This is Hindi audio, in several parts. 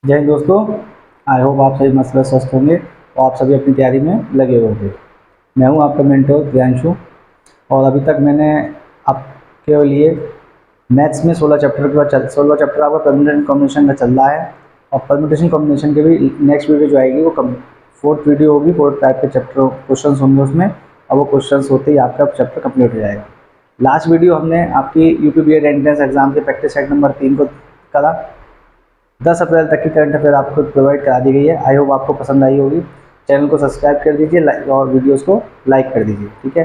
जय हिंद दोस्तों। आई होप आप सभी मस्त स्वस्थ होंगे और आप सभी अपनी तैयारी में लगे होंगे। मैं हूं आपका मेंटर दियांशु और अभी तक मैंने आपके लिए मैथ्स में 16 चैप्टर के बाद 16 चैप्टर आपका परम्यूटेशन कॉम्बिनेशन का चल रहा है और परम्यूटेशन कॉम्बिनेशन के भी नेक्स्ट वीडियो जो आएगी वो फोर्थ वीडियो होगी। 4 टाइप के चैप्टर क्वेश्चन होंगे उसमें और वो क्वेश्चन होते ही आपका चैप्टर कंप्लीट हो जाएगा। लास्ट वीडियो हमने आपकी UP B Ed entrance exam के प्रैक्टिस सेट नंबर 3 को करा। 10 अप्रैल तक की करंट अफेयर आपको प्रोवाइड करा दी गई है। आई होप आपको पसंद आई होगी। चैनल को सब्सक्राइब कर दीजिए और वीडियोस को लाइक कर दीजिए। ठीक है,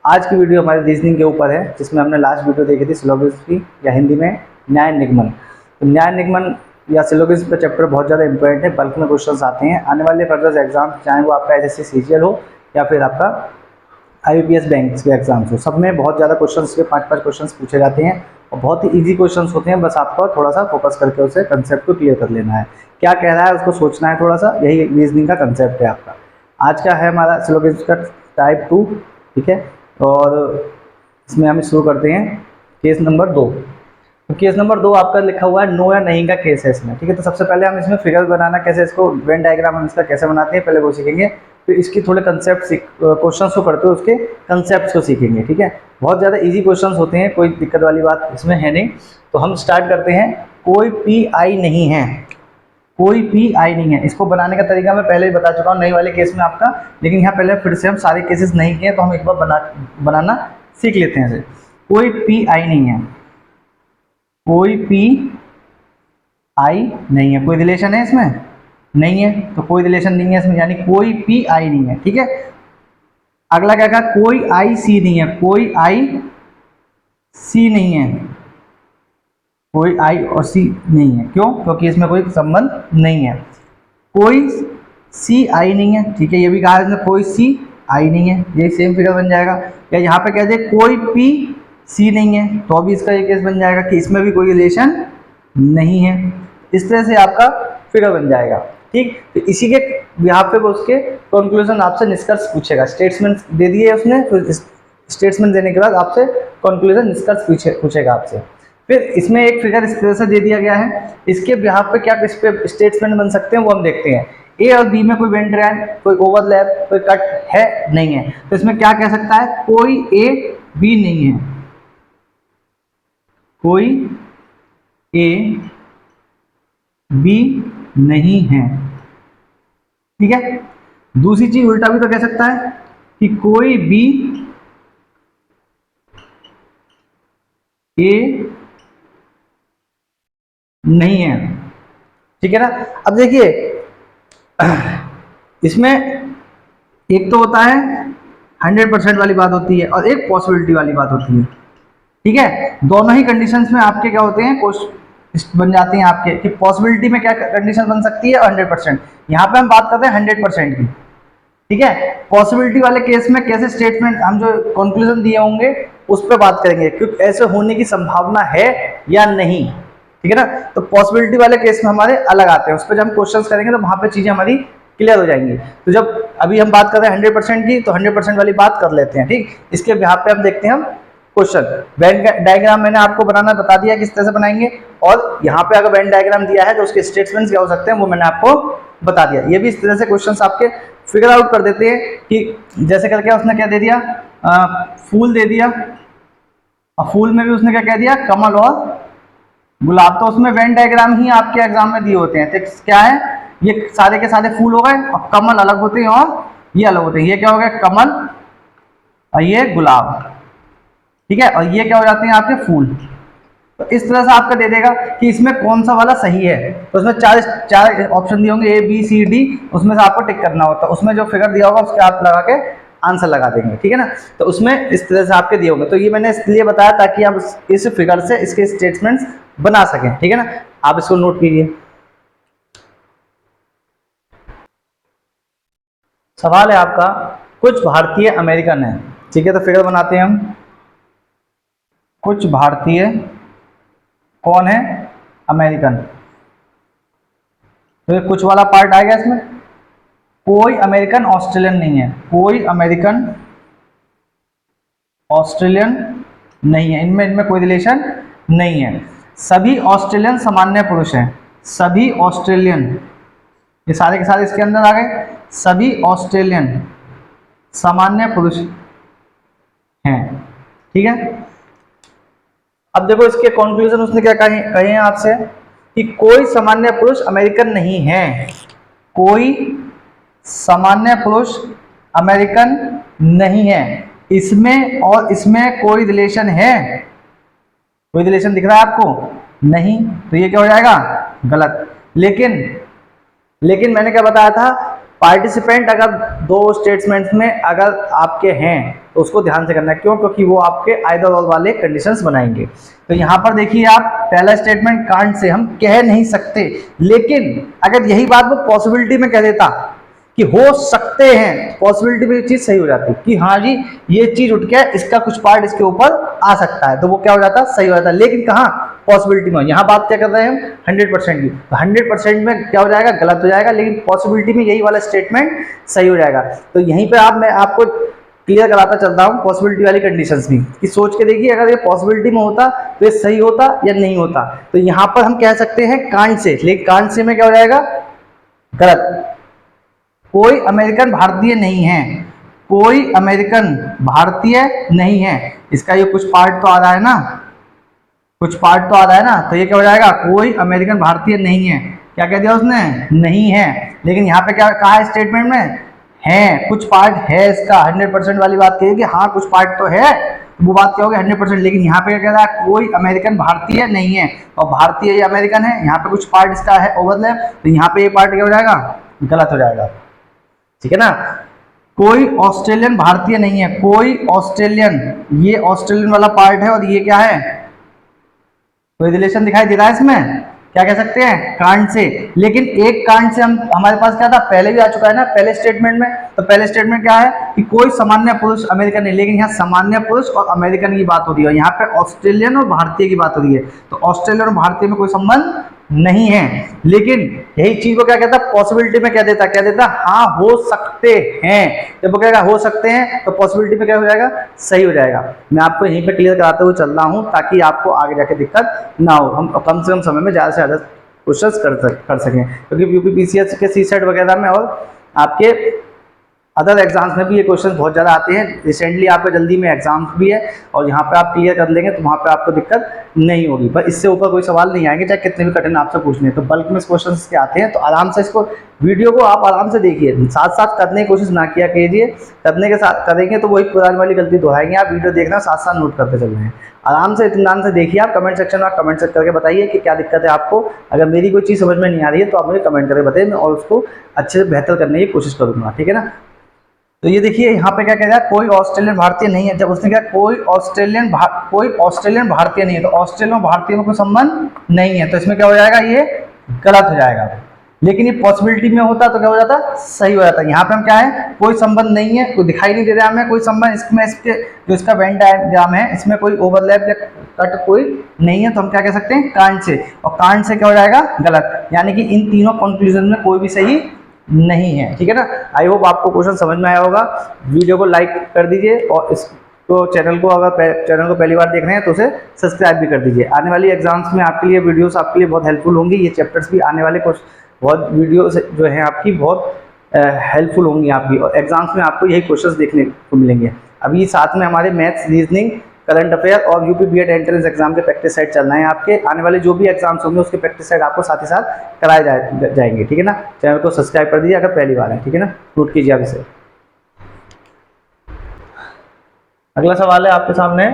आज की वीडियो हमारी रीजनिंग के ऊपर है, जिसमें हमने लास्ट वीडियो देखी थी सिलोगिज्म की, या हिंदी में न्याय निगमन। तो न्याय निगमन या सिलोगिज्म का चैप्टर बहुत ज़्यादा इंपॉर्टेंट है, बल्क में क्वेश्चन आते हैं आने वाले फर्दर एग्जाम, चाहे वो आपका एसएससी सीजीएल हो या फिर आपका आईबीपीएस बैंक के एग्जाम्स हो, सब में बहुत ज़्यादा क्वेश्चन के 5-5 क्वेश्चन पूछे जाते हैं और बहुत ही इजी क्वेश्चन होते हैं। बस आपको थोड़ा सा फोकस करके उसे कंसेप्ट को क्लियर कर लेना है, क्या कह रहा है उसको सोचना है थोड़ा सा, यही रीजनिंग का कंसेप्ट है आपका। आज का है हमारा सिलोगिज्म का टाइप 2। ठीक है, और इसमें हम शुरू करते हैं केस नंबर 2। तो केस नंबर 2 आपका लिखा हुआ है नो या नहीं का केस है इसमें। ठीक है, तो सबसे पहले हम इसमें फिगर बनाना कैसे, इसको वेन डायग्राम हम इसका कैसे बनाते हैं पहले वो सीखेंगे, फिर इसकी थोड़े कंसेप्ट क्वेश्चंस को करते हुए उसके कंसेप्ट्स को सीखेंगे। ठीक है, बहुत ज़्यादा इजी क्वेश्चंस होते हैं, कोई दिक्कत वाली बात इसमें है नहीं। तो हम स्टार्ट करते हैं। कोई पी आई नहीं है, कोई पी आई नहीं है। इसको बनाने का तरीका मैं पहले ही बता चुका हूँ नई वाले केस में आपका, लेकिन यहाँ पहले फिर से हम सारे केसेस नहीं किए तो हम एक बार बनाना सीख लेते हैं इसे। कोई पी आई नहीं है, कोई पी आई नहीं है, कोई रिलेशन है इसमें नहीं है, तो कोई रिलेशन नहीं है इसमें, यानी कोई पी आई नहीं है। ठीक है, अगला क्या कहा, कोई आई सी नहीं है, कोई आई सी नहीं है, कोई आई और सी नहीं है। क्यों? क्योंकि इसमें कोई संबंध नहीं है। कोई सी आई नहीं है, ठीक है, ये भी कहा है इसने कोई सी आई नहीं है, ये सेम फिगर बन जाएगा। या यहाँ पे कह दे कोई पी सी नहीं है, तो अभी इसका ये केस बन जाएगा कि इसमें भी कोई रिलेशन नहीं है। इस तरह से आपका फिगर बन जाएगा। ठीक, तो इसी के यहाँ पे वो उसके कंक्लूजन आपसे निष्कर्ष पूछेगा। स्टेटमेंट दे दिए उसने, फिर स्टेटमेंट देने के बाद आपसे कंक्लूजन निष्कर्ष पूछेगा आपसे। फिर इसमें एक फिगर इस तरह से दे दिया गया है, इसके बिहाफ पे क्या इस पे स्टेटमेंट बन सकते हैं वो हम देखते हैं। ए और बी में कोई वेन ट्रायंगल, कोई ओवरलैप, कोई कट है नहीं है, तो इसमें क्या कह सकता है, कोई ए बी नहीं है, कोई ए बी नहीं है। ठीक है, दूसरी चीज उल्टा भी तो कह सकता है कि कोई बी ए नहीं है। ठीक है ना, अब देखिए इसमें एक तो होता है 100% वाली बात होती है और एक पॉसिबिलिटी वाली बात होती है। ठीक है, दोनों ही कंडीशंस में आपके क्या होते हैं, बन जाती हैं आपके कि पॉसिबिलिटी में क्या कंडीशन बन सकती है 100%। यहाँ पे हम बात करते हैं 100% की। ठीक है, पॉसिबिलिटी वाले केस में कैसे स्टेटमेंट हम जो कंक्लूजन दिए होंगे उस पर बात करेंगे, क्योंकि ऐसे होने की संभावना है या नहीं। ठीक है ना, तो पॉसिबिलिटी वाले केस में हमारे अलग आते हैं, उस पर जब हम क्वेश्चंस करेंगे तो वहां पे चीजें हमारी क्लियर हो जाएंगी। तो जब अभी हम बात कर रहे हैं 100% की, तो 100% वाली बात कर लेते हैं। ठीक, इसके बिहार पे हम देखते हैं हम क्वेश्चन। वेन डायग्राम मैंने आपको बनाना बता दिया किस तरह से बनाएंगे, और यहाँ पे अगर वेन डायग्राम दिया है तो उसके स्टेटमेंट्स क्या हो सकते हैं वो मैंने आपको बता दिया। ये भी इस तरह से क्वेश्चंस आपके फिगर आउट कर देते हैं कि जैसे करके उसने क्या दे दिया, फूल दे दिया, और फूल में भी उसने क्या कह दिया, कमल और गुलाब। तो उसमें वेन डायग्राम ही आपके एग्जाम में दिए होते हैं। तो क्या है, ये सारे के सारे फूल हो गए और कमल अलग होते हैं और ये अलग होते हैं। ये क्या हो गया, कमल, और ये गुलाब। ठीक है, और ये क्या हो जाते हैं आपके फूल। तो इस तरह से आपका दे देगा कि इसमें कौन सा वाला सही है। तो उसमें चार ऑप्शन दिए होंगे, ए बी सी डी, उसमें से आपको टिक करना होता है। उसमें जो फिगर दिया होगा उसके आप लगा के आंसर लगा देंगे। ठीक है ना, तो उसमें इस तरह से आपके दिए होंगे। तो ये मैंने इसलिए बताया ताकि आप इस फिगर से इसके स्टेटमेंट्स बना सकें। ठीक है ना, आप इसको नोट कीजिए। सवाल है आपका, कुछ भारतीय अमेरिकन है। ठीक है, तो फिगर बनाते हैं हम। कुछ भारतीय कौन है, अमेरिकन। तो ये कुछ वाला पार्ट आ गया इसमें। कोई अमेरिकन ऑस्ट्रेलियन नहीं है, कोई अमेरिकन ऑस्ट्रेलियन नहीं है, इनमें कोई रिलेशन नहीं है। सभी ऑस्ट्रेलियन सामान्य पुरुष हैं, सभी ऑस्ट्रेलियन, ये सारे के सारे इसके अंदर आ गए, सभी ऑस्ट्रेलियन सामान्य पुरुष हैं, ठीक है। अब देखो इसके कंक्लूजन उसने क्या कहे हैं आपसे कि कोई सामान्य पुरुष अमेरिकन नहीं है, कोई सामान्य पुरुष अमेरिकन नहीं है, इसमें और इसमें कोई रिलेशन है, कोई रिलेशन दिख रहा है आपको? नहीं, तो ये क्या हो जाएगा? गलत। लेकिन मैंने क्या बताया था, पार्टिसिपेंट अगर दो स्टेटमेंट्स में अगर आपके हैं तो उसको ध्यान से करना है, क्यों? क्योंकि वो आपके आइदर और वाले कंडीशंस बनाएंगे। तो यहाँ पर देखिए आप, पहला स्टेटमेंट कांट से हम कह नहीं सकते, लेकिन अगर यही बात वो पॉसिबिलिटी में कह देता कि हो सकते हैं, पॉसिबिलिटी में ये चीज सही हो जाती कि हाँ जी ये चीज उठ के इसका कुछ पार्ट इसके ऊपर आ सकता है, तो वो क्या हो जाता? सही हो जाता। लेकिन कहाँ? पॉसिबिलिटी में। यहाँ बात क्या कर रहे हैं हम? 100% की। तो 100% में क्या हो जाएगा? गलत हो जाएगा, लेकिन पॉसिबिलिटी में यही वाला स्टेटमेंट सही हो जाएगा। तो यहीं पे मैं आपको क्लियर कराता चलता हूँ पॉसिबिलिटी वाली कंडीशंस भी, कि सोच के देखिए अगर ये पॉसिबिलिटी में होता तो ये सही होता या नहीं होता। तो यहाँ पर हम कह सकते हैं कांट से, लेकिन कांट से में क्या हो जाएगा? गलत। कोई अमेरिकन भारतीय नहीं है, कोई अमेरिकन भारतीय नहीं है, इसका ये कुछ पार्ट तो आ रहा है ना, कुछ पार्ट तो आ रहा है ना, तो ये क्या हो जाएगा? कोई अमेरिकन भारतीय नहीं है। क्या कह दिया उसने? नहीं है। लेकिन यहाँ पे क्या कहा है स्टेटमेंट में? है, कुछ पार्ट है इसका। 100% वाली बात कही कि हाँ कुछ पार्ट तो है, वो बात क्या होगी? 100%। लेकिन यहाँ पे क्या कह रहा है? कोई अमेरिकन भारतीय नहीं है, और भारतीय ये अमेरिकन है, यहाँ पे कुछ पार्ट इसका है ओवरलैप, तो यहाँ पे ये पार्ट क्या हो जाएगा? गलत हो जाएगा, ठीक है ना। कोई ऑस्ट्रेलियन भारतीय नहीं है, कोई ऑस्ट्रेलियन, ये ऑस्ट्रेलियन वाला पार्ट है, और ये क्या है? कोई रिलेशन दिखाई दे रहा है इसमें? क्या कह सकते हैं? Can't say. लेकिन एक कांट से हम, हमारे पास क्या था? पहले भी आ चुका है ना पहले स्टेटमेंट में। तो पहले स्टेटमेंट क्या है कि कोई सामान्य पुरुष अमेरिकन नहीं, लेकिन यहाँ सामान्य पुरुष और अमेरिकन की बात हो रही है, यहाँ पे ऑस्ट्रेलियन और भारतीय की बात हो रही है। तो ऑस्ट्रेलियन और भारतीय में कोई संबंध नहीं है। लेकिन यही चीज को क्या कहता? पॉसिबिलिटी में क्या देता? हाँ हो सकते हैं। जब वो कहेगा हो सकते हैं तो पॉसिबिलिटी में क्या हो जाएगा? सही हो जाएगा। मैं आपको यहीं पे क्लियर कराते हुए चल रहा हूँ ताकि आपको आगे जाके दिक्कत ना हो, हम कम से कम समय में ज़्यादा से ज़्यादा क्वेश्चंस कर सकें, क्योंकि यूपीपीसीएस के सीसेट वगैरह में और आपके अदर एग्जाम्स में भी ये क्वेश्चन बहुत ज़्यादा आते हैं। रिसेंटली आपका जल्दी में एग्जाम्स भी है, और यहाँ पे आप क्लियर कर लेंगे तो वहाँ पे आपको दिक्कत नहीं होगी। पर इससे ऊपर कोई सवाल नहीं आएंगे, चाहे कितने भी कठिन आपसे पूछने। तो बल्क में क्वेश्चन के आते हैं, तो आराम से इसको वीडियो को आप आराम से देखिए, साथ साथ करने की कोशिश ना किया कीजिए। करने के साथ करेंगे तो वही पुरानी वाली गलती दोहराएंगे। आप वीडियो देखना, साथ साथ नोट करते चल रहे हैं। आराम से इत्मीनान से देखिए। आप कमेंट सेक्शन में कमेंट करके बताइए कि क्या दिक्कत है आपको। अगर मेरी कोई चीज़ समझ में नहीं आ रही है तो आप मुझे कमेंट करके बताइए, और उसको अच्छे से बेहतर करने की कोशिश करूँगा, ठीक है ना। तो ये देखिए यहाँ पे क्या कह रहा है? कोई ऑस्ट्रेलियन भारतीय नहीं है। जब उसने कहा कोई ऑस्ट्रेलियन भारतीय नहीं है, तो ऑस्ट्रेलिया और भारतीय में कोई संबंध नहीं है, तो इसमें क्या हो जाएगा? ये गलत हो जाएगा। लेकिन ये पॉसिबिलिटी में होता तो क्या हो जाता? सही हो जाता। यहाँ पे हम क्या है? कोई संबंध नहीं है, कोई दिखाई नहीं दे रहा है हमें कोई संबंध इसमें, इसके जो इसका वेन डायग्राम है इसमें कोई ओवरलैप या कट कोई नहीं है, तो हम क्या कह सकते हैं? Can't say. और कांट से क्या हो जाएगा? गलत। यानी कि इन तीनों कंक्लूजन में कोई भी सही नहीं है, ठीक है ना। आई होप आपको क्वेश्चन समझ में आया होगा। वीडियो को लाइक कर दीजिए, और इसको चैनल को अगर चैनल को पहली बार देख रहे हैं तो उसे सब्सक्राइब भी कर दीजिए। आने वाली एग्जाम्स में आपके लिए वीडियोस आपके लिए बहुत हेल्पफुल होंगी। ये चैप्टर्स भी आने वाले बहुत वीडियोस जो हैं आपकी बहुत हेल्पफुल होंगी आपकी, और एग्जाम्स में आपको यही क्वेश्चंस देखने को मिलेंगे। अभी साथ में हमारे मैथ्स, रीजनिंग, करंट अफेयर और यूपी बीएड एंट्रेंस एग्जाम के प्रैक्टिस सेट चल रहे हैं। आपके आने वाले जो भी एग्जाम्स होंगे उसके प्रैक्टिस सेट आपको साथ ही साथ कराए जाएंगे, ठीक है ना। चैनल को सब्सक्राइब कर दीजिए अगर पहली बार है, ठीक है ना। नोट कीजिए आप इसे। अगला सवाल है आपके सामने,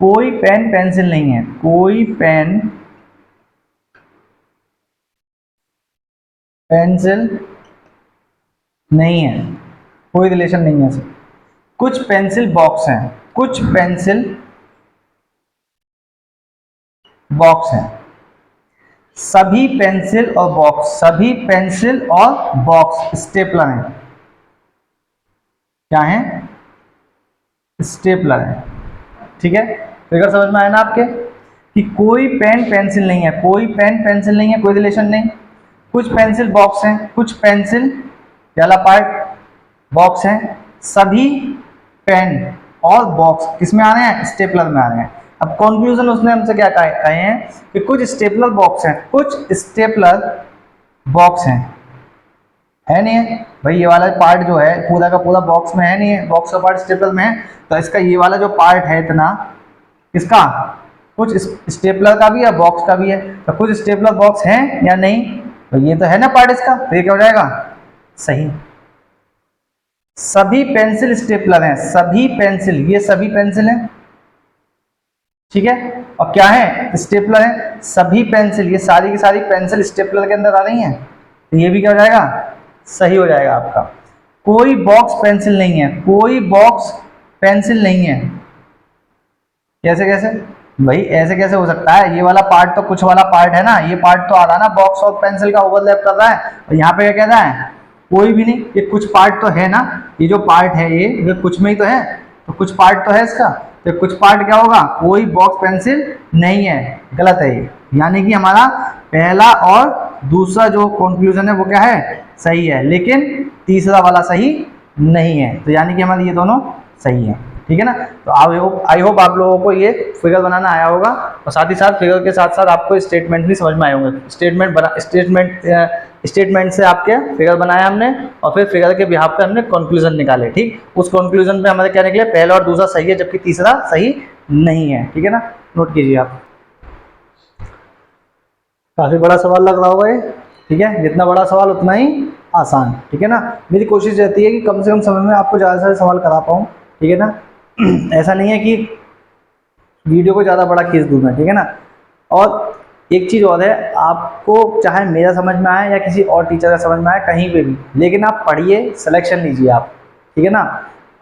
कोई पेन पेंसिल नहीं है, कोई पेन पेंसिल नहीं है, कोई रिलेशन नहीं है। कुछ पेंसिल बॉक्स हैं, कुछ पेंसिल बॉक्स हैं। सभी पेंसिल और बॉक्स स्टेपलर हैं। क्या है? स्टेपलर है, ठीक है। फिगर समझ में आया ना आपके कि कोई पेन पेंसिल नहीं है, कोई पेन पेंसिल नहीं है, कोई रिलेशन नहीं। कुछ पेंसिल बॉक्स हैं, कुछ पेंसिल वाला पार्ट बॉक्स हैं। सभी पेन और बॉक्स किसमें आ रहे हैं? स्टेपलर में आ रहे हैं। अब कंक्लूजन उसने हमसे क्या कहे हैं कि कुछ स्टेपलर बॉक्स हैं, कुछ स्टेपलर बॉक्स हैं, है नहीं है भाई, ये वाला पार्ट जो है पूरा का पूरा बॉक्स में है नहीं है, बॉक्स का पार्ट स्टेपलर में है, तो इसका ये वाला जो पार्ट है इतना, इसका कुछ स्टेपलर का भी है, बॉक्स का भी है, तो कुछ स्टेपलर बॉक्स हैं या नहीं, तो ये तो है ना पार्ट इसका, तो ये क्या हो जाएगा सही। सभी पेंसिल स्टेपलर हैं, सभी पेंसिल, ये सभी पेंसिल हैं, ठीक है, और क्या है स्टेपलर है, सभी पेंसिल, ये सारी की सारी पेंसिल स्टेपलर के अंदर आ रही हैं, तो ये भी क्या हो जाएगा सही हो जाएगा आपका। कोई बॉक्स पेंसिल नहीं है, कोई बॉक्स पेंसिल नहीं है, कैसे कैसे भाई, ऐसे कैसे हो सकता है, ये वाला पार्ट तो कुछ वाला पार्ट है ना, ये पार्ट तो आ रहा है ना बॉक्स और पेंसिल का ओवरलैप कर रहा है, और यहाँ पे क्या कह रहा है कोई भी नहीं, ये कुछ पार्ट तो है ना, ये जो पार्ट है ये कुछ में ही तो है, तो कुछ पार्ट तो है इसका, तो कुछ पार्ट क्या होगा, कोई बॉक्स पेंसिल नहीं है, गलत है ये, यानी कि हमारा पहला और दूसरा जो कंक्लूजन है वो क्या है सही है, लेकिन तीसरा वाला सही नहीं है, तो यानी कि हमारे ये दोनों सही है, ठीक है ना। तो आई होप आप लोगों को ये फिगर बनाना आया होगा, और साथ ही साथ फिगर के साथ साथ आपको स्टेटमेंट भी समझ में आए होंगे, स्टेटमेंट से आपके फिगर बनाया हमने, और फिर फिगर के बिहाफ पे हमने कंक्लूजन निकाले, ठीक, उस कंक्लूजन पे हमारे क्या निकले, पहला और दूसरा सही है जबकि तीसरा सही नहीं है, ठीक है ना, नोट कीजिए आप। काफी बड़ा सवाल लग रहा होगा ये, ठीक है, जितना बड़ा सवाल उतना ही आसान, ठीक है ना। मेरी कोशिश रहती है कि कम से कम समय में आपको ज़्यादा से ज़्यादा सवाल करा पाऊँ, ठीक है ना। ऐसा नहीं है कि वीडियो को ज़्यादा बड़ा खींच दूँ मैं, ठीक है ना। और एक चीज़ और है, आपको चाहे मेरा समझ में आए या किसी और टीचर का समझ में आए, कहीं पे भी, लेकिन आप पढ़िए, सिलेक्शन लीजिए आप, ठीक है ना।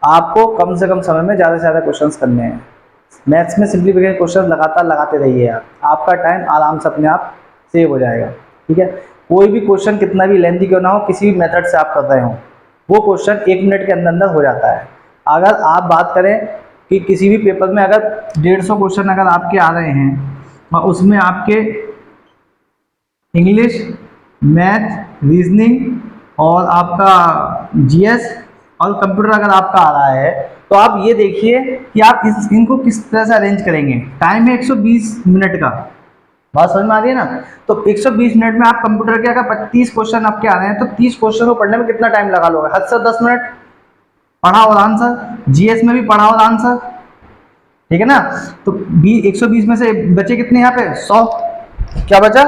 आपको कम से कम समय में ज़्यादा से ज़्यादा क्वेश्चंस करने हैं। मैथ्स में सिंप्लीफिकेशन क्वेश्चन लगातार लगाते रहिए आप, आपका टाइम आराम से अपने आप सेव हो जाएगा, ठीक है। कोई भी क्वेश्चन कितना भी लेंथी क्यों ना हो, किसी भी मेथड से आप कर रहे हो, वो क्वेश्चन 1 मिनट के अंदर अंदर हो जाता है। अगर आप बात करें कि किसी भी पेपर में अगर 150 क्वेश्चन अगर आपके आ रहे हैं, और उसमें आपके इंग्लिश, मैथ, रीजनिंग और आपका जीएस और कंप्यूटर अगर आपका आ रहा है, तो आप ये देखिए कि आप इनको किस तरह से अरेंज करेंगे। टाइम है 120 मिनट का, बात समझ में आ रही है ना। तो 120 मिनट में आप कंप्यूटर के अगर 30 क्वेश्चन आपके आ रहे हैं, तो 30 क्वेश्चन को पढ़ने में कितना टाइम लगा लोगे, हद से 10 मिनट, पढ़ा और आंसर, जीएस में भी पढ़ा और आंसर, ठीक है ना। तो 120 में से बचे कितने यहाँ पे 100, क्या बचा,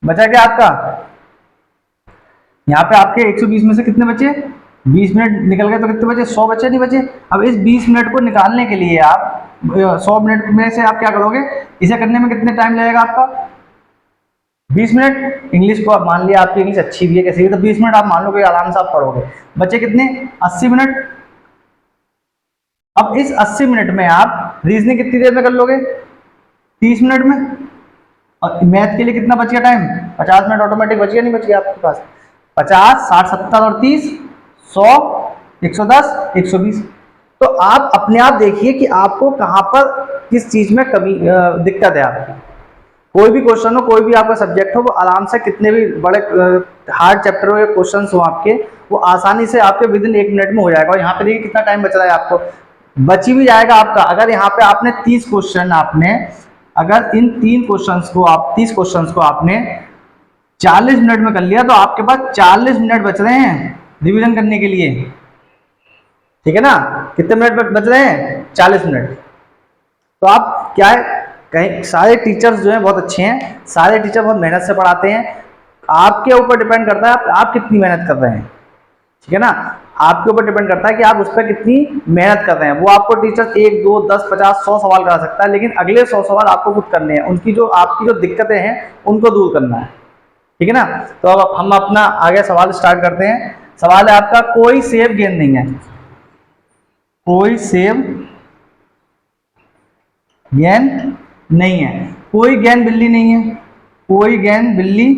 बचा क्या आपका, यहाँ पे आपके 120 में से कितने बचे, 20 मिनट निकल गए, तो कितने बचे 100 बचे, नहीं बचे। अब इस 20 मिनट को निकालने के लिए आप 100 मिनट में से आप क्या करोगे, इसे करने में कितने टाइम लगेगा आपका, 20 मिनट। इंग्लिश को आप मान लिया आपकी इंग्लिश अच्छी भी है कैसी भी, तो 20 मिनट आप मान लो कि आराम से आप पढ़ोगे, बचे कितने 80 मिनट। अब इस 80 मिनट में आप रीजनिंग कितनी देर में कर लोगे, 30 मिनट में, और मैथ के लिए कितना बच गया टाइम, 50 मिनट ऑटोमेटिक बच गया, नहीं बच गया आपके पास, 50, 60, 70 और 30, 100, 110, 120। तो आप अपने आप देखिए कि आपको कहाँ पर किस चीज में कमी दिक्कत है आपकी। कोई भी क्वेश्चन हो, कोई भी आपका सब्जेक्ट हो, वो आराम से कितने भी बड़े हार्ड चैप्टर हो या क्वेश्चन हो आपके, वो आसानी से आपके विदिन 1 मिनट में हो जाएगा। और यहाँ पे देखिए कितना टाइम बच रहा है आपको, बची भी जाएगा आपका। अगर यहाँ पे आपने 30 क्वेश्चन अगर इन 30 क्वेश्चंस को आपने 40 मिनट में कर लिया, तो आपके पास 40 मिनट बच रहे हैं रिवीजन करने के लिए, ठीक है ना। कितने मिनट बच रहे हैं, 40 मिनट। तो आप क्या है, कहीं सारे टीचर्स जो हैं बहुत अच्छे हैं, सारे टीचर बहुत मेहनत से पढ़ाते हैं, आपके ऊपर डिपेंड करता है आप कितनी मेहनत कर रहे हैं, ठीक है ना। आपके ऊपर डिपेंड करता है कि आप उस पर कितनी मेहनत कर रहे हैं। वो आपको टीचर 1, 2, 10, 50, 100 सवाल करा सकता है, लेकिन अगले 100 सवाल आपको खुद करने हैं, आपकी जो दिक्कतें हैं उनको दूर करना है, ठीक है ना। तो अब हम अपना आगे सवाल स्टार्ट करते हैं। सवाल है आपका, कोई सेब गेंद नहीं है, कोई सेब गेंद नहीं है, कोई गेंद बिल्ली नहीं है, कोई गेंद बिल्ली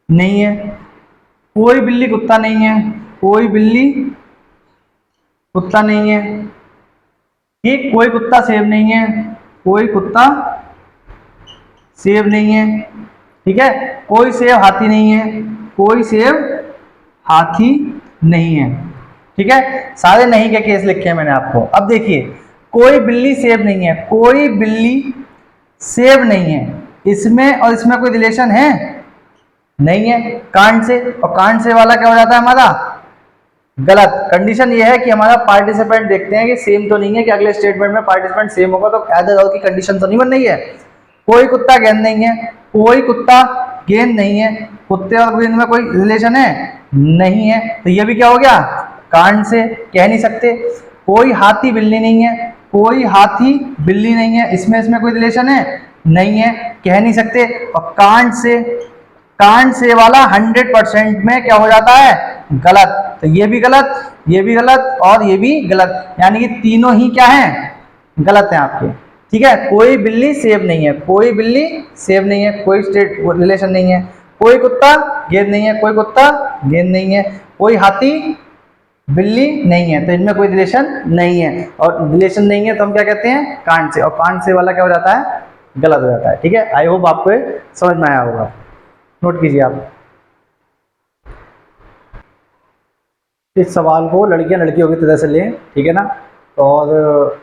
नहीं है, कोई बिल्ली कुत्ता नहीं है, कोई बिल्ली कुत्ता नहीं है, ठीक, कोई कुत्ता सेब नहीं है, कोई कुत्ता सेब नहीं है, ठीक है, कोई सेब हाथी नहीं है, कोई सेब हाथी नहीं है, ठीक है। सारे नहीं के केस लिखे हैं मैंने आपको। अब देखिए कोई बिल्ली सेब नहीं है, कोई बिल्ली सेब नहीं है। इसमें और इसमें कोई रिलेशन है नहीं है, कांट से। और कांट से वाला क्या हो जाता है हमारा गलत। कंडीशन ये है कि हमारा पार्टिसिपेंट देखते हैं कि सेम तो नहीं है, कि अगले स्टेटमेंट में पार्टिसिपेंट सेम होगा, तो एदर और की कंडीशन तो नहीं बन रही है। कोई कुत्ता गेंद नहीं है, कोई कुत्ता गेंद नहीं है, कुत्ते और गेंद में कोई रिलेशन है नहीं है, तो ये भी क्या हो गया कांड से, कह नहीं सकते। कोई हाथी बिल्ली नहीं है, कोई हाथी बिल्ली नहीं है, इसमें इसमें कोई रिलेशन है नहीं है, कह नहीं सकते। और कांड से वाला 100% में क्या हो जाता है गलत, तो ये भी गलत, ये भी गलत और ये भी गलत, यानी कि तीनों ही क्या है गलत है आपके। ठीक है, कोई बिल्ली सेब नहीं है, कोई बिल्ली सेब नहीं है, कोई स्टेट रिलेशन नहीं है, कोई कुत्ता गेंद नहीं है, कोई कुत्ता गेंद नहीं है, कोई हाथी बिल्ली नहीं है, तो इनमें कोई रिलेशन नहीं है। और रिलेशन नहीं है तो हम क्या कहते हैं कांड से, और कांड से वाला क्या हो जाता है गलत हो जाता है। ठीक है, आई होप आपको समझ में आया होगा, नोट कीजिए आप। इस सवाल को लड़कियां लड़कियों की तरह से लें, ठीक है ना। और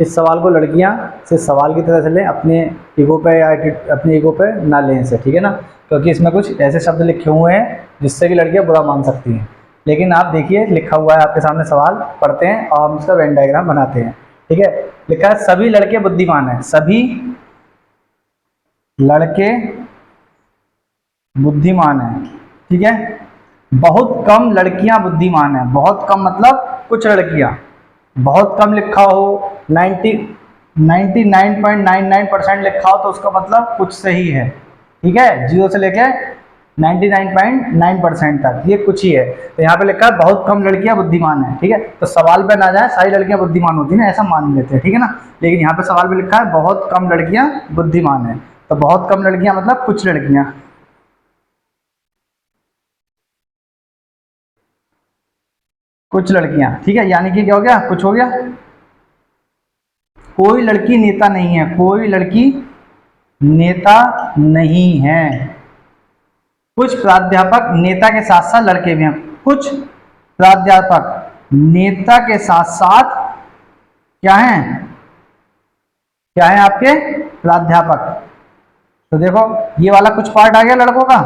इस सवाल को लड़कियां सिर्फ सवाल की तरह से लें, अपने ईगो पे या अपने ईगो पे ना लें इसे, ठीक है ना। क्योंकि इसमें कुछ ऐसे शब्द लिखे हुए हैं जिससे कि लड़कियां बुरा मान सकती हैं। लेकिन आप देखिए लिखा हुआ है आपके सामने, सवाल पढ़ते हैं और हम उसका वेन डायग्राम बनाते हैं। ठीक है, लिखा है सभी लड़के बुद्धिमान हैं, सभी लड़के बुद्धिमान हैं। ठीक है, बहुत कम लड़कियां बुद्धिमान हैं, बहुत कम मतलब कुछ लड़कियां, बहुत कम लिखा हो 99.99% लिखा हो तो उसका मतलब कुछ सही है। ठीक है, 0 से लेके 99.9% तक ये कुछ ही है। तो यहाँ पे लिखा है बहुत कम लड़कियां बुद्धिमान हैं। ठीक है, तो सवाल पे ना जाए सारी लड़कियां बुद्धिमान होती हैं ना, ऐसा मान लेते हैं, ठीक है ना। लेकिन यहाँ पे सवाल पे लिखा है बहुत कम लड़कियां बुद्धिमान हैं, तो बहुत कम लड़कियां मतलब कुछ लड़कियां, कुछ लड़कियां। ठीक है, यानी कि क्या हो गया कुछ हो गया। कोई लड़की नेता नहीं है, कोई लड़की नेता नहीं है। कुछ प्राध्यापक नेता के साथ साथ लड़के भी हैं, कुछ प्राध्यापक नेता के साथ साथ क्या हैं, क्या है आपके प्राध्यापक। तो देखो ये वाला कुछ पार्ट आ गया लड़कों का,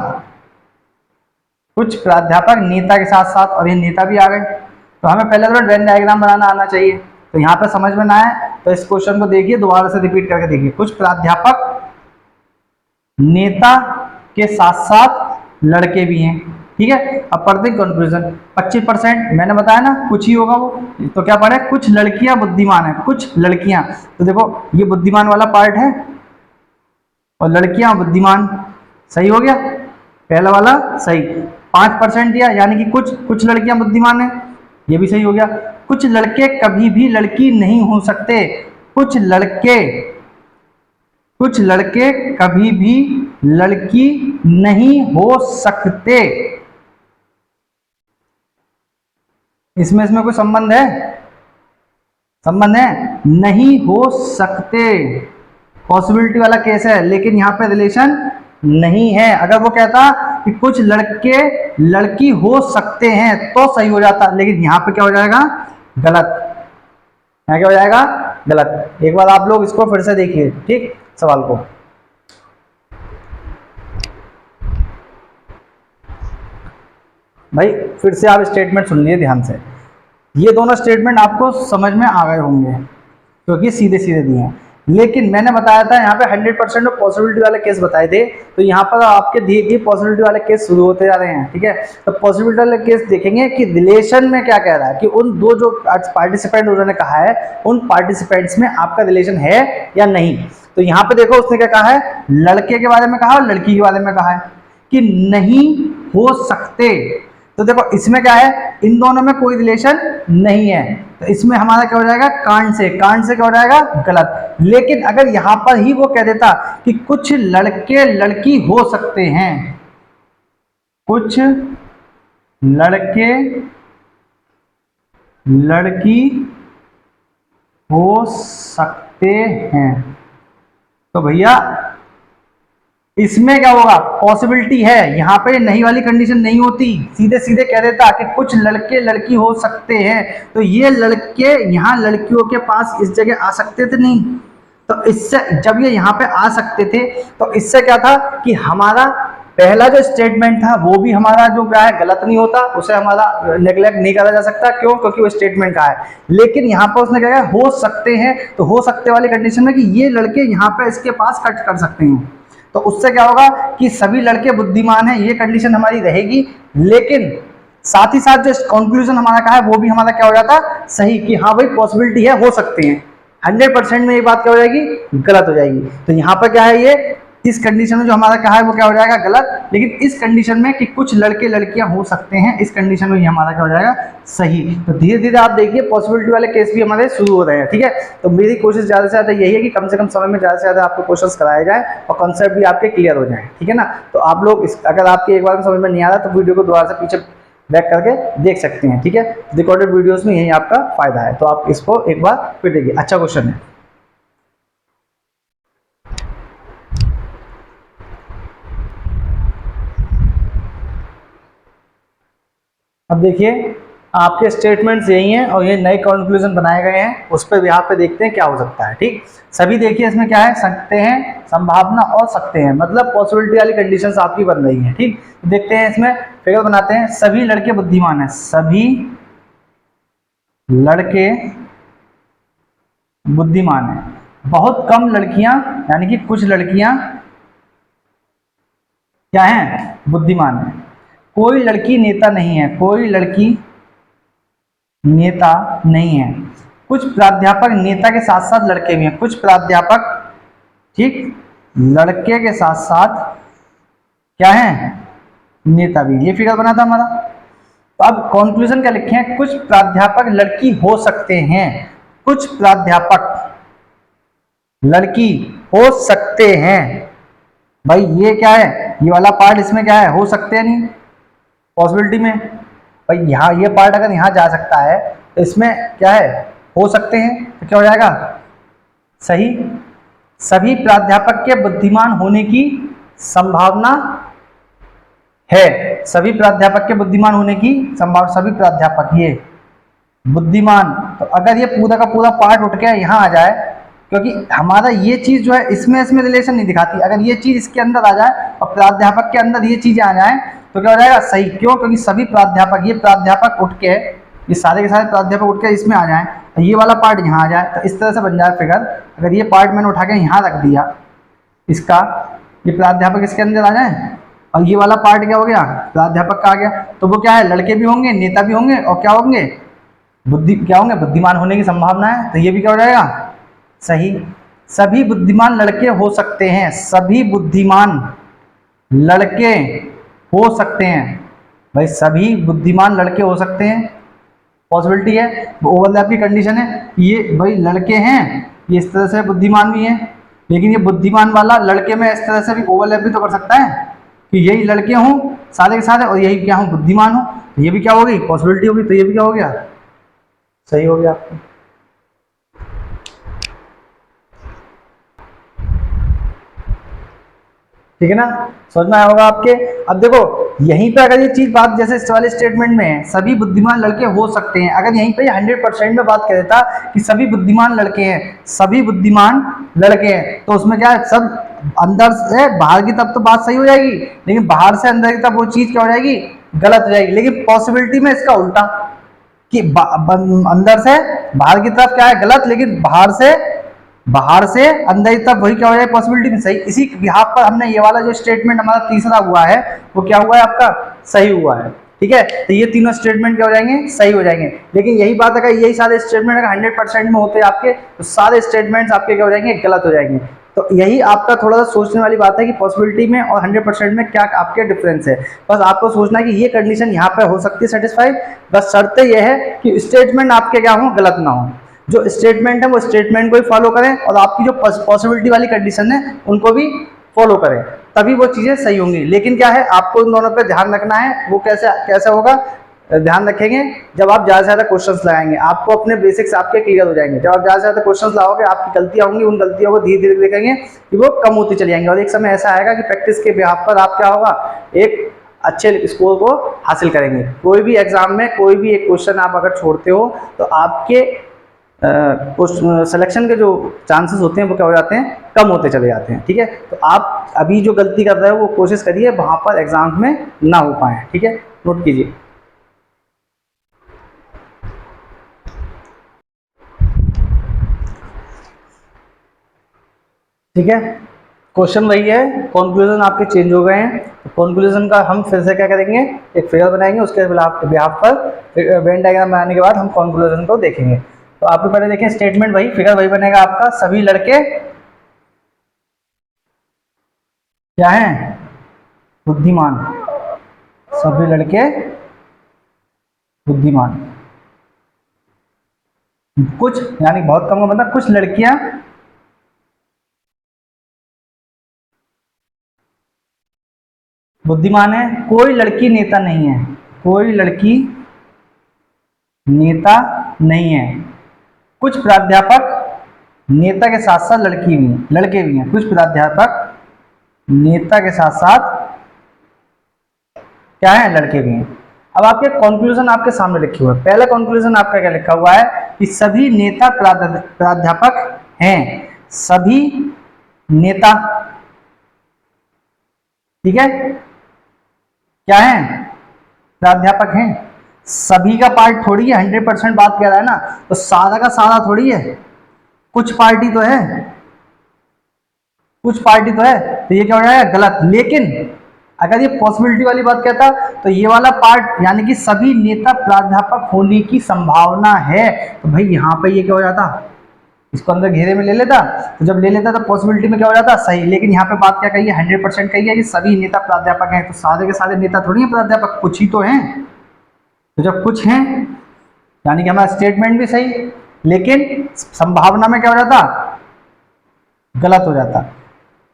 कुछ प्राध्यापक नेता के साथ साथ, और ये नेता भी आ गए। तो हमें पहले तो वेन डायग्राम बनाना आना चाहिए। तो यहाँ पे समझ में ना आए तो इस क्वेश्चन को देखिए, दोबारा से रिपीट करके देखिए। कुछ प्राध्यापक नेता के साथ साथ लड़के भी हैं। ठीक है, अब पढ़ते हैं कंक्लूजन। 25% मैंने बताया ना कुछ ही होगा वो, तो क्या पढ़े कुछ लड़कियां बुद्धिमान है, कुछ लड़कियां। तो देखो ये बुद्धिमान वाला पार्ट है और लड़कियां बुद्धिमान, सही हो गया पहला वाला सही। 5% दिया यानी कि कुछ कुछ लड़कियां बुद्धिमान है, ये भी सही हो गया। कुछ लड़के कभी भी लड़की नहीं हो सकते, कुछ लड़के, कुछ लड़के कभी भी लड़की नहीं हो सकते। इसमें इसमें कोई संबंध है, संबंध है नहीं हो सकते, पॉसिबिलिटी वाला केस है, लेकिन यहाँ पे रिलेशन नहीं है। अगर वो कहता कि कुछ लड़के लड़की हो सकते हैं तो सही हो जाता, लेकिन यहाँ पे क्या हो जाएगा गलत, यहाँ क्या हो जाएगा गलत। एक बार आप लोग इसको फिर से देखिए, ठीक सवाल को। भाई फिर से आप स्टेटमेंट सुन लिए ध्यान से, ये दोनों स्टेटमेंट आपको समझ में आ गए होंगे क्योंकि सीधे सीधे दिए हैं। लेकिन मैंने बताया था यहाँ पे 100% ऑफ पॉसिबिलिटी वाले केस बताए थे, तो यहाँ पर आपके दिए गए पॉसिबिलिटी वाले केस शुरू होते जा रहे हैं। ठीक है, तो पॉसिबिलिटी वाले केस देखेंगे कि रिलेशन में क्या कह रहा है, कि उन दो जो पार्टिसिपेंट उन्होंने कहा है उन पार्टिसिपेंट्स में आपका रिलेशन है या नहीं। तो यहाँ पे देखो उसने क्या कहा है, लड़के के बारे में कहा और लड़की के बारे में कहा है कि नहीं हो सकते। तो देखो इसमें क्या है, इन दोनों में कोई रिलेशन नहीं है, तो इसमें हमारा क्या हो जाएगा कांड से, कांड से क्या हो जाएगा गलत। लेकिन अगर यहां पर ही वो कह देता कि कुछ लड़के लड़की हो सकते हैं, कुछ लड़के लड़की हो सकते हैं, तो भैया इसमें क्या होगा, पॉसिबिलिटी है, यहाँ पे नहीं वाली कंडीशन नहीं होती, सीधे सीधे कह देता कि कुछ लड़के लड़की हो सकते हैं, तो ये लड़के यहाँ लड़कियों के पास इस जगह आ सकते थे नहीं, तो इससे जब ये यहाँ पे आ सकते थे तो इससे क्या था कि हमारा पहला जो स्टेटमेंट था वो भी हमारा जो क्या है गलत नहीं होता, उसे हमारा नेग्लेक्ट नहीं करा जा सकता, क्यों, क्योंकि वो स्टेटमेंट का है। लेकिन यहाँ पर उसने क्या कहा, हो सकते हैं, तो हो सकते वाली कंडीशन में कि ये लड़के यहाँ पे इसके पास कट कर सकते हैं, तो उससे क्या होगा कि सभी लड़के बुद्धिमान हैं, ये कंडीशन हमारी रहेगी। लेकिन साथ ही साथ जो कंक्लूजन हमारा का है वो भी हमारा क्या हो जाता, सही, कि हाँ भाई पॉसिबिलिटी है, हो सकते हैं। 100% में ये बात क्या हो जाएगी, गलत हो जाएगी। तो यहाँ पर क्या है, ये इस कंडीशन में जो हमारा कहा है वो क्या हो जाएगा, गलत। लेकिन इस कंडीशन में कि कुछ लड़के लड़कियां हो सकते हैं, इस कंडीशन में ये हमारा क्या हो जाएगा, सही। तो धीरे धीरे आप देखिए पॉसिबिलिटी वाले केस भी हमारे शुरू हो रहे हैं, ठीक है। तो मेरी कोशिश ज़्यादा से ज़्यादा यही है कि कम से कम समय में ज़्यादा से ज़्यादा आपको क्वेश्चंस कराए जाए और कॉन्सेप्ट भी आपके क्लियर हो जाए, ठीक है ना। तो आप लोग अगर आपके एक बार में समझ में नहीं आ रहा तो वीडियो को दोबारा से पीछे बैक करके देख सकते हैं, ठीक है। रिकॉर्डेड वीडियोस में यही आपका फायदा है, तो आप इसको एक बार फिर देखिए, अच्छा क्वेश्चन है। अब देखिए आपके स्टेटमेंट्स यही हैं और ये नए कंक्लूजन बनाए गए हैं, उस पर यहाँ पे देखते हैं क्या हो सकता है, ठीक। सभी देखिए इसमें क्या है, सकते हैं, संभावना और सकते हैं, मतलब पॉसिबिलिटी वाली कंडीशंस आपकी बन रही हैं, ठीक। देखते हैं इसमें फिगर बनाते हैं। सभी लड़के बुद्धिमान हैं, सभी लड़के बुद्धिमान हैं, बहुत कम लड़कियां यानी कि कुछ लड़कियां क्या हैं, बुद्धिमान है। कोई लड़की नेता नहीं है, कोई लड़की नेता नहीं है। कुछ प्राध्यापक नेता के साथ साथ लड़के भी हैं, कुछ प्राध्यापक, ठीक, लड़के के साथ साथ क्या है, नेता भी। ये फिगर बना था हमारा। तो अब कंक्लूजन क्या लिखे हैं, कुछ प्राध्यापक लड़की हो सकते हैं, कुछ प्राध्यापक लड़की हो सकते हैं। भाई ये क्या है, ये वाला पार्ट इसमें क्या है, हो सकते हैं नहीं, पॉसिबिलिटी में। भाई यहाँ ये पार्ट अगर यहाँ जा सकता है तो इसमें क्या है, हो सकते हैं, तो क्या हो जाएगा, सही। सभी प्राध्यापक के बुद्धिमान होने की संभावना है, सभी प्राध्यापक के बुद्धिमान होने की संभावना, सभी प्राध्यापक ये बुद्धिमान। तो अगर ये पूरा का पूरा पार्ट उठ के यहाँ आ जाए, क्योंकि हमारा ये चीज जो है इसमें रिलेशन नहीं दिखाती, अगर ये चीज इसके अंदर आ जाए और प्राध्यापक के अंदर ये चीजें आ जाए तो क्या हो जाएगा, सही। क्यों, क्योंकि सभी प्राध्यापक, ये प्राध्यापक उठ के, ये सारे के सारे प्राध्यापक उठ के इसमें आ जाए, तो ये वाला पार्ट यहाँ आ जाए, तो इस तरह से बन जाए फिगर। अगर ये पार्ट मैंने उठा के यहाँ रख दिया इसका, ये प्राध्यापक इसके अंदर आ जाए और ये वाला पार्ट क्या हो गया, प्राध्यापक का आ गया, तो वो क्या है, लड़के भी होंगे, नेता भी होंगे और क्या होंगे, क्या होंगे, बुद्धिमान होने की संभावना है। तो ये भी क्या हो जाएगा, सही। सभी बुद्धिमान लड़के हो सकते हैं, सभी बुद्धिमान लड़के हो सकते हैं। भाई सभी बुद्धिमान लड़के हो सकते हैं, पॉसिबिलिटी है, ओवरलैप की कंडीशन है। ये भाई लड़के हैं, ये इस तरह से बुद्धिमान भी हैं, लेकिन ये बुद्धिमान वाला लड़के में इस तरह से भी ओवरलैप भी तो कर सकता है कि यही लड़के हों सारे के सारे और यही क्या हों, बुद्धिमान हो, तो ये भी क्या होगी, पॉसिबिलिटी होगी। तो ये भी क्या हो गया, सही हो गया आपको। ठीक है ना, समझ में आया होगा आपके। अब देखो यहीं पे अगर ये चीज बात जैसे इस वाले स्टेटमेंट में है, सभी बुद्धिमान लड़के हो सकते हैं, अगर यहीं पे 100% में बात कर देता कि सभी बुद्धिमान लड़के हैं, सभी बुद्धिमान लड़के हैं, तो उसमें क्या है, सब अंदर से बाहर की तरफ तो बात सही हो जाएगी, लेकिन बाहर से अंदर की तरफ वो चीज क्या हो जाएगी, गलत हो जाएगी। लेकिन पॉसिबिलिटी में इसका उल्टा कि अंदर से बाहर की तरफ क्या है, गलत, लेकिन बाहर से अंदर तक वही क्या हो जाए, पॉसिबिलिटी में सही। इसी बिहाफ पर हमने ये वाला जो स्टेटमेंट हमारा तीसरा हुआ है वो क्या हुआ है, आपका सही हुआ है, ठीक है। तो ये तीनों स्टेटमेंट क्या हो जाएंगे, सही हो जाएंगे। लेकिन यही बात अगर यही सारे स्टेटमेंट अगर 100% में होते आपके, तो सारे स्टेटमेंट्स आपके क्या हो जाएंगे, गलत हो जाएंगे। तो यही आपका थोड़ा सा सोचने वाली बात है कि पॉसिबिलिटी में और 100% में क्या आपके डिफरेंस है। बस आपको सोचना है कि ये कंडीशन यहाँ पर हो सकती है सेटिस्फाई, बस शर्त यह है कि स्टेटमेंट आपके क्या हो, गलत ना हो। जो स्टेटमेंट है वो स्टेटमेंट को ही फॉलो करें और आपकी जो पॉसिबिलिटी वाली कंडीशन है उनको भी फॉलो करें, तभी वो चीज़ें सही होंगी। लेकिन क्या है, आपको इन दोनों पे ध्यान रखना है। वो कैसे होगा, ध्यान रखेंगे, जब आप ज़्यादा से ज़्यादा क्वेश्चंस लगाएंगे आपको अपने बेसिक्स आपके क्लियर हो जाएंगे। जब आप ज़्यादा से ज़्यादा क्वेश्चंस लगाओगे आपकी गलतियाँ होंगी, उन गलतियों को धीरे धीरे देखेंगे कि वो कम होती चली जाएंगी, और एक समय ऐसा आएगा कि प्रैक्टिस के बिहाफ पर आप क्या होगा, एक अच्छे स्कोर को हासिल करेंगे। कोई भी एग्जाम में कोई भी एक क्वेश्चन आप अगर छोड़ते हो तो आपके सिलेक्शन के जो चांसेस होते हैं वो क्या हो जाते हैं, कम होते चले जाते हैं। ठीक है, तो आप अभी जो गलती कर रहे हो वो कोशिश करिए वहाँ पर एग्जाम में ना हो पाए। ठीक है, नोट कीजिए। ठीक है, क्वेश्चन वही है, कंक्लूजन आपके चेंज हो गए हैं, तो कंक्लूजन का हम फिर से क्या करेंगे, एक फिगर बनाएंगे, उसके बिहाफ पर वेन डायग्राम बनाने के बाद हम कंक्लूजन को देखेंगे। तो आपको पहले देखें, स्टेटमेंट वही, फिगर वही बनेगा आपका, सभी लड़के क्या हैं, बुद्धिमान, सभी लड़के बुद्धिमान। कुछ यानी बहुत कम का मतलब कुछ लड़कियां बुद्धिमान है, कोई लड़की नेता नहीं है, कोई लड़की नेता नहीं है। कुछ प्राध्यापक नेता के साथ साथ लड़के भी हैं। कुछ प्राध्यापक नेता के साथ साथ क्या है, लड़के भी हैं। अब आपके कंक्लूजन आपके सामने लिखे हुए हैं। पहला कंक्लूजन आपका क्या लिखा हुआ है कि सभी नेता प्राध्यापक हैं, सभी नेता, ठीक है, क्या है, प्राध्यापक हैं। सभी का पार्ट थोड़ी है, 100% बात कह रहा है ना, तो सारा का सारा थोड़ी है, कुछ पार्टी तो है, कुछ पार्टी तो है, तो ये क्या हो जाएगा, गलत। लेकिन अगर ये पॉसिबिलिटी वाली बात कहता तो ये वाला पार्ट यानी कि सभी नेता प्राध्यापक होने की संभावना है, तो भाई यहाँ पे ये क्या हो जाता, इसको अंदर घेरे में ले लेता, तो जब ले लेता तो पॉसिबिलिटी में क्या हो जाता, सही। लेकिन यहाँ पे बात क्या कही है, 100% कही है कि सभी नेता प्राध्यापक हैं, तो सारे के सारे नेता थोड़ी हैं प्राध्यापक, कुछ ही तो हैं। तो जब कुछ हैं यानी कि हमारा स्टेटमेंट भी सही, लेकिन संभावना में क्या हो जाता, गलत हो जाता।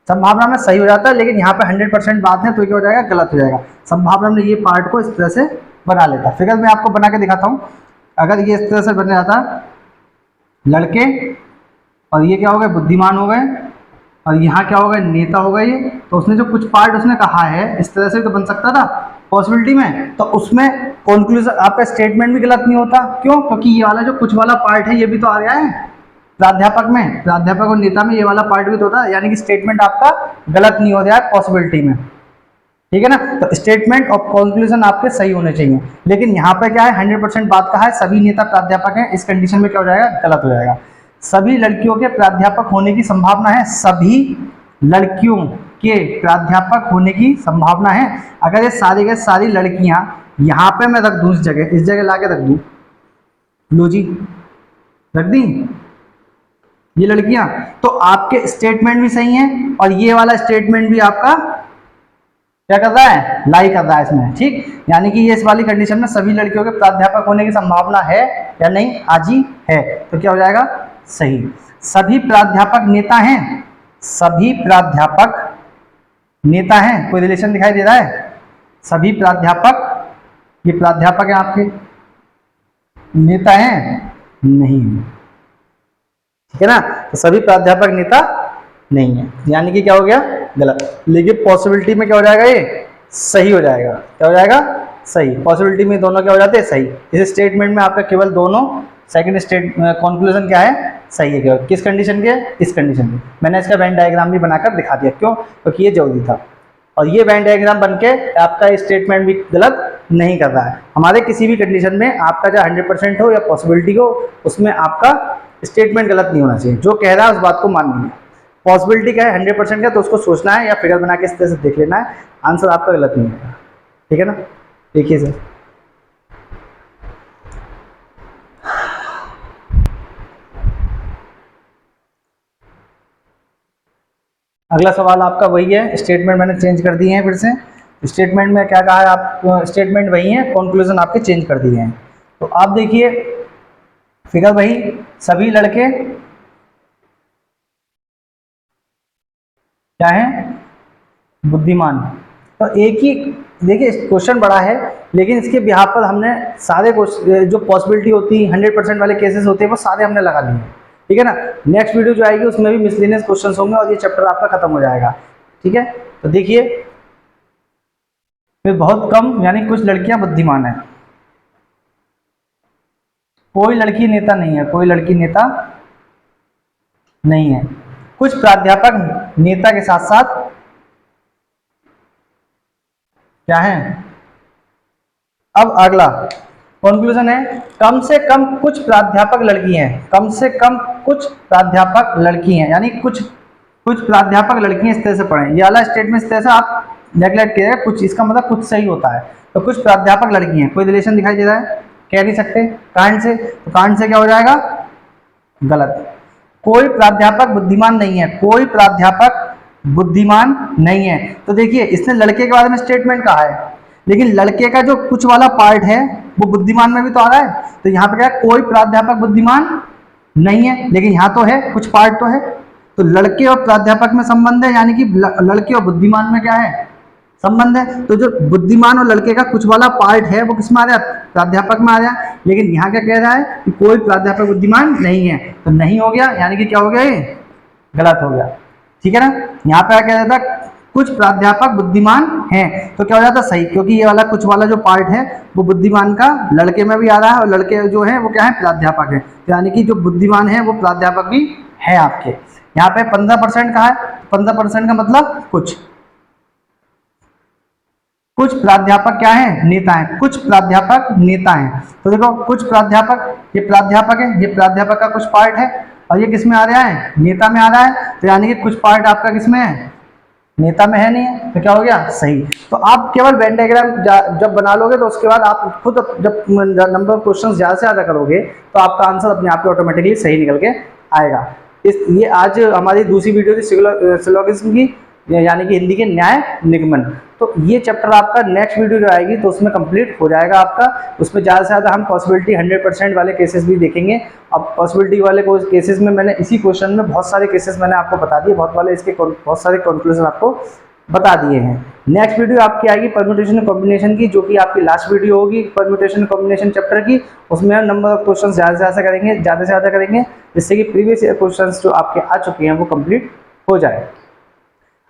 संभावना में सही हो जाता है, लेकिन यहाँ पे 100% बात है तो क्या हो जाएगा, गलत हो जाएगा। संभावना में ये पार्ट को इस तरह से बना लेता। फिगर में आपको बना के दिखाता हूँ। अगर ये इस तरह से बन जाता, लड़के, और ये क्या हो गए, बुद्धिमान हो गए, और यहाँ क्या हो गए, नेता हो गए ये, तो उसने जो कुछ पार्ट उसने कहा है इस तरह से तो बन सकता था पॉसिबिलिटी में, तो उसमें कंक्लूजन आपका स्टेटमेंट भी गलत नहीं होता। क्यों, क्योंकि ये वाला जो कुछ वाला पार्ट है ये भी तो आ गया है प्राध्यापक में, प्राध्यापक और नेता में ये वाला पार्ट भी तो होता है, यानी कि स्टेटमेंट आपका गलत नहीं हो जाए पॉसिबिलिटी में। ठीक है ना, तो स्टेटमेंट और कंक्लूजन आपके सही होने चाहिए। लेकिन यहाँ पे क्या है, 100% बात कहा है, सभी नेता प्राध्यापक हैं, इस कंडीशन में क्या हो जाएगा, गलत हो जाएगा। सभी लड़कियों के प्राध्यापक होने की संभावना है, सभी लड़कियों के प्राध्यापक होने की संभावना है। अगर ये सारी के सारी लड़कियां यहाँ पे मैं रख दूं, इस जगह ला के रख दूं, लो जी रख दी ये लड़कियां, तो आपके स्टेटमेंट भी सही है, और ये वाला स्टेटमेंट भी आपका क्या कर रहा है, लाई कर रहा है इसमें। ठीक, यानी कि ये इस वाली कंडीशन में सभी लड़कियों के प्राध्यापक होने की संभावना है या नहीं, आज ही है, तो क्या हो जाएगा, सही। सभी प्राध्यापक नेता हैं, सभी प्राध्यापक नेता हैं, कोई रिलेशन दिखाई दे रहा है, सभी प्राध्यापक, ये प्राध्यापक है आपके, नेता हैं नहीं, ठीक है ना, तो सभी प्राध्यापक नेता नहीं है, यानी कि क्या हो गया, गलत। लेकिन पॉसिबिलिटी में क्या हो जाएगा, ये सही हो जाएगा, क्या हो जाएगा, सही। पॉसिबिलिटी में दोनों क्या हो जाते हैं, सही। इस स्टेटमेंट में आपका केवल दोनों सेकंड कंक्लूजन क्या है, सही है। केवल किस कंडीशन के, इस कंडीशन के। मैंने इसका वेन डायग्राम भी बनाकर दिखा दिया, क्यों, क्योंकि ये जरूरी था, और ये वेन डायग्राम बन के आपका स्टेटमेंट भी गलत नहीं कर रहा है। हमारे किसी भी कंडीशन में आपका चाहे 100% हो या पॉसिबिलिटी हो, उसमें आपका स्टेटमेंट गलत नहीं होना चाहिए, जो कह रहा है उस बात को माननी है। पॉसिबिलिटी क्या है, 100% का, तो उसको सोचना है या फिगर बना के इस तरह से देख लेना है, आंसर आपका गलत नहीं होगा। ठीक है ना, देखिए सर, अगला सवाल आपका वही है, स्टेटमेंट मैंने चेंज कर दिए हैं फिर से। स्टेटमेंट में क्या कहा है, आप स्टेटमेंट वही है, कंक्लूजन आपके चेंज कर दिए हैं। तो आप देखिए फिगर वही, सभी लड़के क्या है, बुद्धिमान। तो एक ही देखिए क्वेश्चन बड़ा है, लेकिन इसके बिहाफ पर हमने सारे जो पॉसिबिलिटी होती है 100% वाले केसेस होते हैं वो सारे हमने लगा लिए हैं, ठीक है ना। नेक्स्ट वीडियो जो आएगी उसमें भी मिसलेनियस क्वेश्चन होंगे और ये चैप्टर आपका खत्म हो जाएगा, ठीक है। तो देखिए फिर बहुत कम यानी कुछ लड़कियां बुद्धिमान हैं, कोई लड़की नेता नहीं है, कोई लड़की नेता नहीं है, कुछ प्राध्यापक नेता के साथ साथ क्या है। अब अगला कंक्लूजन है, कम से कम कुछ प्राध्यापक लड़की हैं, कम से कम कुछ प्राध्यापक लड़की हैं, यानी कुछ प्राध्यापक लड़कियां इस तरह से पढ़ें। ये वाला स्टेटमेंट इस तरह से आप नेग्लेक्ट किया है, कुछ इसका मतलब कुछ सही होता है, तो कुछ प्राध्यापक लड़की हैं, कोई रिलेशन दिखाई दे रहा है, कह नहीं सकते कांड से, तो कांड से क्या हो जाएगा, गलत। कोई प्राध्यापक बुद्धिमान नहीं है, कोई प्राध्यापक बुद्धिमान नहीं है। तो देखिए इसने लड़के के बारे में स्टेटमेंट कहा है, लेकिन लड़के का जो कुछ वाला पार्ट है वो बुद्धिमान में भी तो आ रहा है, तो यहाँ पे क्या है, कोई प्राध्यापक बुद्धिमान नहीं है, लेकिन यहाँ तो है, कुछ पार्ट तो है। तो लड़के और प्राध्यापक में संबंध है, यानी कि लड़के और बुद्धिमान में क्या है, संबंध है। तो जो बुद्धिमान और लड़के का कुछ वाला पार्ट है वो किस में आ रहा है, प्राध्यापक में आ रहा है, लेकिन यहाँ क्या कह रहा है कि कोई प्राध्यापक बुद्धिमान नहीं है, तो नहीं हो गया, यानी कि क्या हो गया, ये गलत हो गया, ठीक है ना। यहाँ पे क्या कहता था, कुछ प्राध्यापक बुद्धिमान हैं, तो क्या हो जाता सही, क्योंकि ये वाला कुछ वाला जो पार्ट है वो बुद्धिमान का लड़के में भी आ रहा है, और लड़के जो है वो क्या है, प्राध्यापक है, यानी कि जो बुद्धिमान है वो प्राध्यापक भी है आपके। यहाँ पे 15% का है, 15% का मतलब कुछ प्राध्यापक क्या है, नेता हैं, कुछ प्राध्यापक नेता हैं। तो देखो कुछ प्राध्यापक, ये प्राध्यापक है, ये प्राध्यापक का कुछ पार्ट है, और ये किस में आ रहा है, नेता में आ रहा है, तो यानी कि कुछ पार्ट आपका किस में है, नेता में है नहीं है, तो क्या हो गया, सही। तो आप केवल वेन डायग्राम जब बना लोगे तो उसके बाद आप खुद जब नंबर ऑफ क्वेश्चन ज़्यादा से ज़्यादा करोगे तो आपका आंसर अपने आप ही ऑटोमेटिकली सही निकल के आएगा। ये आज हमारी दूसरी वीडियो थी सिलोगिज्म की, यानी कि हिंदी के न्याय निगमन। तो ये चैप्टर आपका नेक्स्ट वीडियो जो आएगी तो उसमें कंप्लीट हो जाएगा आपका। उसमें ज़्यादा से ज़्यादा हम पॉसिबिलिटी 100% वाले केसेस भी देखेंगे। अब पॉसिबिलिटी वाले केसेस में मैंने इसी क्वेश्चन में बहुत सारे केसेस मैंने आपको बता दिए, बहुत सारे कंक्लूजन आपको बता दिए हैं। नेक्स्ट वीडियो आपकी आएगी परम्यूटेशन कॉम्बिनेशन की, जो कि आपकी लास्ट वीडियो होगी परम्यूटेशन कॉम्बिनेशन चैप्टर की। उसमें हम नंबर ऑफ क्वेश्चन ज़्यादा से ज़्यादा करेंगे, जिससे कि प्रीवियस ईयर क्वेश्चन जो आपके आ चुके हैं वो कंप्लीट हो जाए।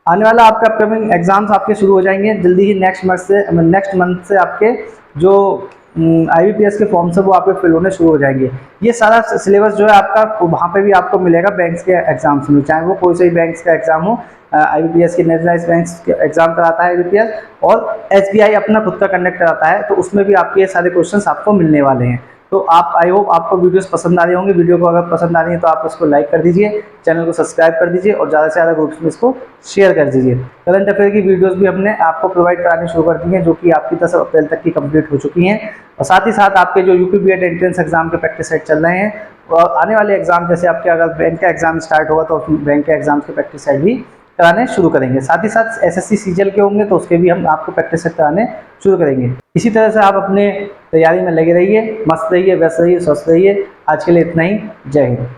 आने वाला आपका अपकमिंग एग्जाम्स आपके शुरू हो जाएंगे जल्दी ही, नेक्स्ट मंथ से आपके जो IBPS के फॉर्म्स है वो आपके फिल होने शुरू हो जाएंगे। ये सारा सिलेबस जो है आपका वहाँ पे भी आपको मिलेगा बैंक्स के एग्जाम्स में, चाहे वो कोई सा भी बैंक्स का एग्जाम हो। IBPS के नेशनलाइज बैंक्स के एग्जाम कराता है IBPS, और SBI अपना खुद का कंडक्ट कराता है, तो उसमें भी आपके ये सारे क्वेश्चन आपको मिलने वाले हैं। तो आप आई होप आपको वीडियोस पसंद आ रहे होंगे। वीडियो को अगर पसंद आ रही है तो आप उसको लाइक कर दीजिए, चैनल को सब्सक्राइब कर दीजिए, और ज़्यादा से ज़्यादा ग्रुप्स में इसको शेयर कर दीजिए। करंट अफेयर की वीडियोस भी हमने आपको प्रोवाइड करानी शुरू कर दी हैं, जो कि आपकी 10 अप्रैल तक की कंप्लीट हो चुकी हैं। और साथ ही साथ आपके जो UP BED एंट्रेंस एग्जाम के प्रैक्टिस सेट चल रहे हैं, और आने वाले एग्जाम जैसे आपके अगर बैंक का एग्जाम स्टार्ट होगा तो बैंक के एग्जाम के प्रैक्टिस सेट भी कराने शुरू करेंगे। साथ ही साथ SSC CGL के होंगे तो उसके भी हम आपको प्रैक्टिस सेट कराने शुरू करेंगे। इसी तरह से आप अपने तैयारी में लगे रहिए, मस्त रहिए, व्यस्त रहिए, स्वस्थ रहिए। आज के लिए इतना ही, जय हिंद।